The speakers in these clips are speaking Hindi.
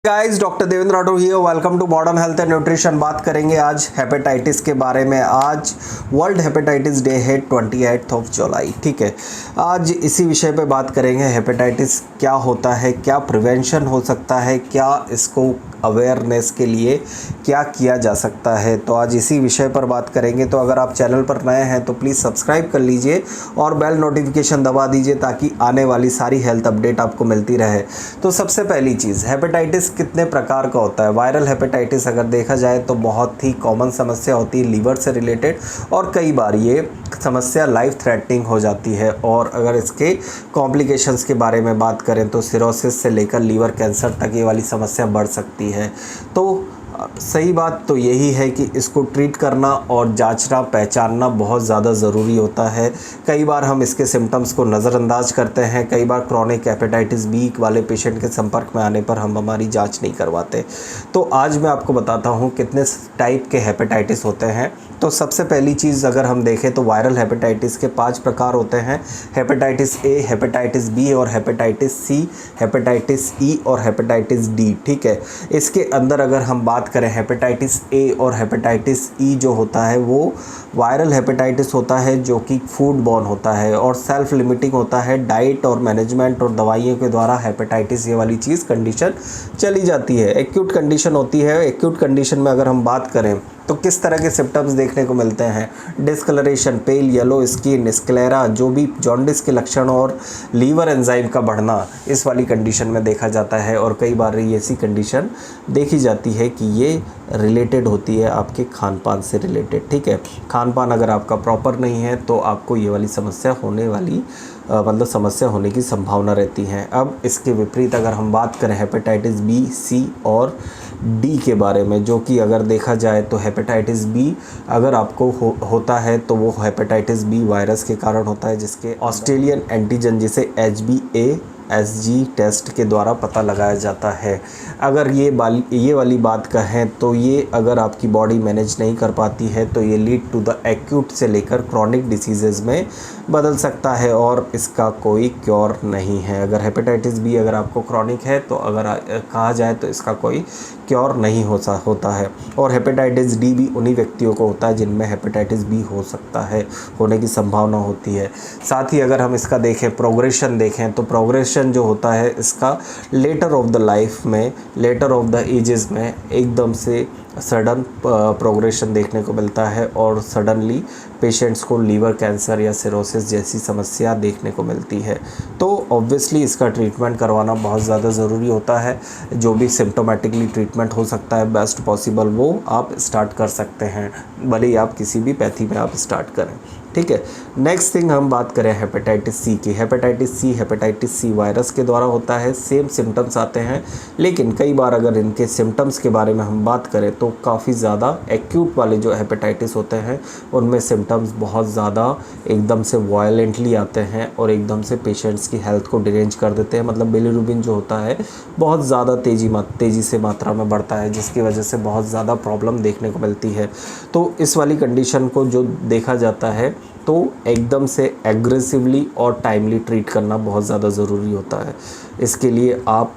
Guys, doctor Devendra Rathore here. Welcome to modern health and nutrition. बात करेंगे आज हेपेटाइटिस के बारे में। आज वर्ल्ड हेपेटाइटिस डे है 28 जुलाई। ठीक है, आज इसी विषय पे बात करेंगे। हेपेटाइटिस क्या होता है, क्या प्रिवेंशन हो सकता है, क्या इसको अवेयरनेस के लिए क्या किया जा सकता है, तो आज इसी विषय पर बात करेंगे। तो अगर आप चैनल पर नए हैं तो प्लीज़ सब्सक्राइब कर लीजिए और बेल नोटिफिकेशन दबा दीजिए ताकि आने वाली सारी हेल्थ अपडेट आपको मिलती रहे। तो सबसे पहली चीज़, हेपेटाइटिस कितने प्रकार का होता है। वायरल हेपेटाइटिस अगर देखा जाए तो बहुत ही कॉमन समस्या होती है लीवर से रिलेटेड, और कई बार ये समस्या लाइफ थ्रेटनिंग हो जाती है। और अगर इसके कॉम्प्लिकेशंस के बारे में बात करें तो सिरोसिस से लेकर लीवर कैंसर तक ये वाली समस्या बढ़ सकती है। तो सही बात तो यही है कि इसको ट्रीट करना और जांचना पहचानना बहुत ज़्यादा ज़रूरी होता है। कई बार हम इसके सिम्टम्स को नज़रअंदाज करते हैं। कई बार क्रॉनिक हेपेटाइटिस बी वाले पेशेंट के संपर्क में आने पर हम हमारी जांच नहीं करवाते। तो आज मैं आपको बताता हूँ कितने टाइप के हेपेटाइटिस होते हैं। तो सबसे पहली चीज़ अगर हम देखें तो वायरल हेपेटाइटिस के 5 प्रकार होते हैं। हेपेटाइटिस ए, हेपेटाइटिस बी और हेपेटाइटिस सी, हेपेटाइटिस ई और हेपेटाइटिस डी। ठीक है, इसके अंदर अगर हम बात करें हेपेटाइटिस ए और हेपेटाइटिस ई जो होता है वो वायरल हेपेटाइटिस होता है जो कि फूड बॉर्न होता है और सेल्फ लिमिटिंग होता है। डाइट और मैनेजमेंट और दवाइयों के द्वारा हेपेटाइटिस ये वाली चीज़ कंडीशन चली जाती है। एक्यूट कंडीशन होती है। एक्यूट कंडीशन में अगर हम बात करें तो किस तरह के सिम्टम्स देखने को मिलते हैं। Discolouration, pale yellow skin, sclera, जो भी जॉन्डिस के लक्षण और लीवर एंजाइम का बढ़ना इस वाली कंडीशन में देखा जाता है। और कई बार ये ऐसी कंडीशन देखी जाती है कि ये रिलेटेड होती है आपके खान पान से रिलेटेड। ठीक है, खान पान अगर आपका प्रॉपर नहीं है तो आपको ये वाली समस्या होने वाली समस्या होने की संभावना रहती है। अब इसके विपरीत अगर हम बात करें हेपेटाइटिस बी, सी और डी के बारे में, जो कि अगर देखा जाए तो हेपेटाइटिस बी अगर आपको होता है तो वो हेपेटाइटिस बी वायरस के कारण होता है, जिसके ऑस्ट्रेलियन एंटीजन जिसे HbA/Ag टेस्ट के द्वारा पता लगाया जाता है। अगर ये वाली बात कहें तो ये अगर आपकी बॉडी मैनेज नहीं कर पाती है तो ये लीड टू द एक्यूट से लेकर क्रॉनिक डिसीज़ेज़ में बदल सकता है और इसका कोई क्योर नहीं है। अगर हेपेटाइटिस बी अगर आपको क्रॉनिक है तो अगर कहा जाए तो इसका कोई क्योर नहीं होता है। और हेपेटाइटिस डी भी उन्हीं व्यक्तियों को होता है जिनमें हेपेटाइटिस बी हो सकता है, होने की संभावना होती है। साथ ही अगर हम इसका प्रोग्रेशन देखें तो प्रोग्रेशन जो होता है इसका लेटर ऑफ द लाइफ में, लेटर ऑफ द एजेस में एकदम से सडन प्रोग्रेशन देखने को मिलता है और सडनली पेशेंट्स को लीवर कैंसर या सिरोसिस जैसी समस्या देखने को मिलती है। तो ऑब्वियसली इसका ट्रीटमेंट करवाना बहुत ज़्यादा ज़रूरी होता है। जो भी सिम्टोमेटिकली ट्रीटमेंट हो सकता है बेस्ट पॉसिबल वो आप स्टार्ट कर सकते हैं, भले ही आप किसी भी पैथी में आप स्टार्ट करें। ठीक है, नेक्स्ट थिंग हम बात करें हेपेटाइटिस सी की। हेपेटाइटिस सी वायरस के द्वारा होता है। सेम सिम्टम्स आते हैं, लेकिन कई बार अगर इनके सिम्टम्स के बारे में हम बात करें तो काफ़ी ज़्यादा एक्यूट वाले जो हेपेटाइटिस होते हैं उनमें सिम्टम्स बहुत ज़्यादा एकदम से वायलेंटली आते हैं और एकदम से पेशेंट्स की हेल्थ को डिरेंज कर देते हैं। मतलब बिलिरुबिन जो होता है बहुत ज़्यादा तेज़ी से मात्रा में बढ़ता है, जिसकी वजह से बहुत ज़्यादा प्रॉब्लम देखने को मिलती है। तो इस वाली कंडीशन को जो देखा जाता है तो एकदम से एग्रेसिवली और टाइमली ट्रीट करना बहुत ज़्यादा ज़रूरी होता है। इसके लिए आप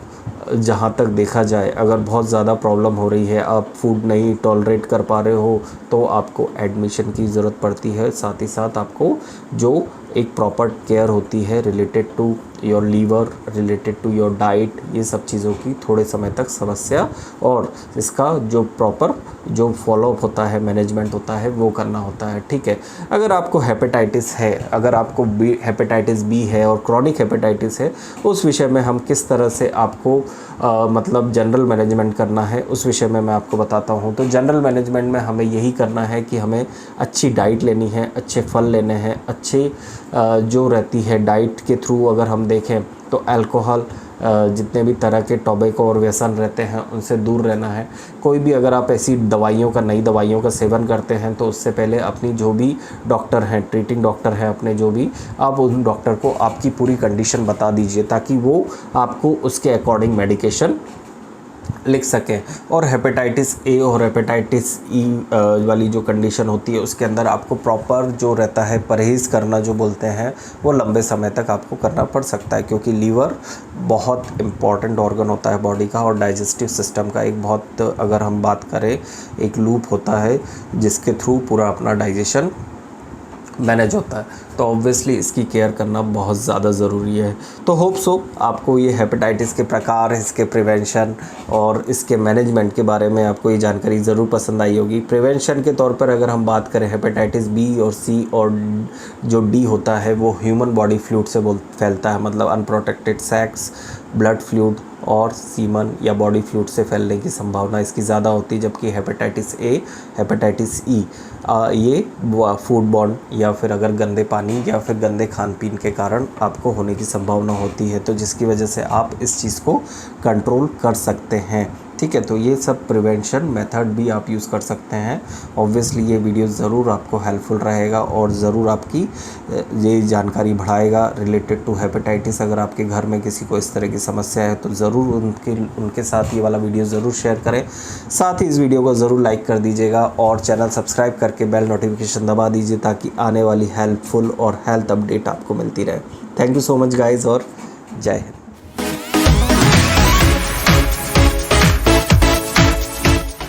जहाँ तक देखा जाए अगर बहुत ज़्यादा प्रॉब्लम हो रही है, आप फूड नहीं टॉलरेट कर पा रहे हो तो आपको एडमिशन की ज़रूरत पड़ती है। साथ ही साथ आपको जो एक प्रॉपर केयर होती है related to your liver, related to your diet, ये सब चीज़ों की थोड़े समय तक समस्या और इसका जो प्रॉपर जो फॉलोअप होता है, मैनेजमेंट होता है, वो करना होता है। ठीक है, अगर आपको हेपेटाइटिस है, अगर आपको हेपेटाइटिस बी है और क्रॉनिक हेपेटाइटिस है, उस विषय में हम किस तरह से आपको जनरल मैनेजमेंट करना है उस विषय में मैं आपको बताता हूँ। तो जनरल मैनेजमेंट में हमें यही करना है कि हमें अच्छी डाइट लेनी है, अच्छे फल लेने हैं, अच्छे जो रहती है डाइट के थ्रू अगर हम देखें तो अल्कोहल, जितने भी तरह के टोबैको और व्यसन रहते हैं उनसे दूर रहना है। कोई भी अगर आप ऐसी नई दवाइयों का सेवन करते हैं तो उससे पहले अपनी जो भी डॉक्टर हैं, ट्रीटिंग डॉक्टर हैं अपने, जो भी आप उन डॉक्टर को आपकी पूरी कंडीशन बता दीजिए ताकि वो आपको उसके अकॉर्डिंग मेडिकेशन लिख सकें। और हेपेटाइटिस ए और हेपेटाइटिस ई वाली जो कंडीशन होती है उसके अंदर आपको प्रॉपर जो रहता है परहेज़ करना जो बोलते हैं वो लंबे समय तक आपको करना पड़ सकता है, क्योंकि लीवर बहुत इम्पॉर्टेंट ऑर्गन होता है बॉडी का और डाइजेस्टिव सिस्टम का एक बहुत, अगर हम बात करें, एक लूप होता है जिसके थ्रू पूरा अपना डाइजेशन मैनेज होता है। तो ऑब्वियसली इसकी केयर करना बहुत ज़्यादा ज़रूरी है। तो होप सो आपको ये हेपेटाइटिस के प्रकार, इसके प्रिवेंशन और इसके मैनेजमेंट के बारे में आपको ये जानकारी ज़रूर पसंद आई होगी। प्रिवेंशन के तौर पर अगर हम बात करें, हेपेटाइटिस बी और सी और जो डी होता है वो ह्यूमन बॉडी फ्लूइड से फैलता है, मतलब अनप्रोटेक्टेड सेक्स, ब्लड फ्लूइड और सीमन या बॉडी फ्लूइड से फैलने की संभावना इसकी ज़्यादा होती है। जबकि हेपेटाइटिस ए, हेपेटाइटिस ई ये फूड बॉर्न या फिर अगर गंदे पानी या फिर गंदे खान पीन के कारण आपको होने की संभावना होती है, तो जिसकी वजह से आप इस चीज़ को कंट्रोल कर सकते हैं। ठीक है, तो ये सब प्रिवेंशन मेथड भी आप यूज़ कर सकते हैं। ऑब्वियसली ये वीडियो ज़रूर आपको हेल्पफुल रहेगा और ज़रूर आपकी ये जानकारी बढ़ाएगा रिलेटेड टू हेपेटाइटिस। अगर आपके घर में किसी को इस तरह की समस्या है तो ज़रूर उनके साथ ये वाला वीडियो ज़रूर शेयर करें। साथ ही इस वीडियो को ज़रूर लाइक कर दीजिएगा और चैनल सब्सक्राइब करके बेल नोटिफिकेशन दबा दीजिए ताकि आने वाली हेल्पफुल और हेल्थ अपडेट आपको मिलती रहे। Thank you so much guys और जय हिंद।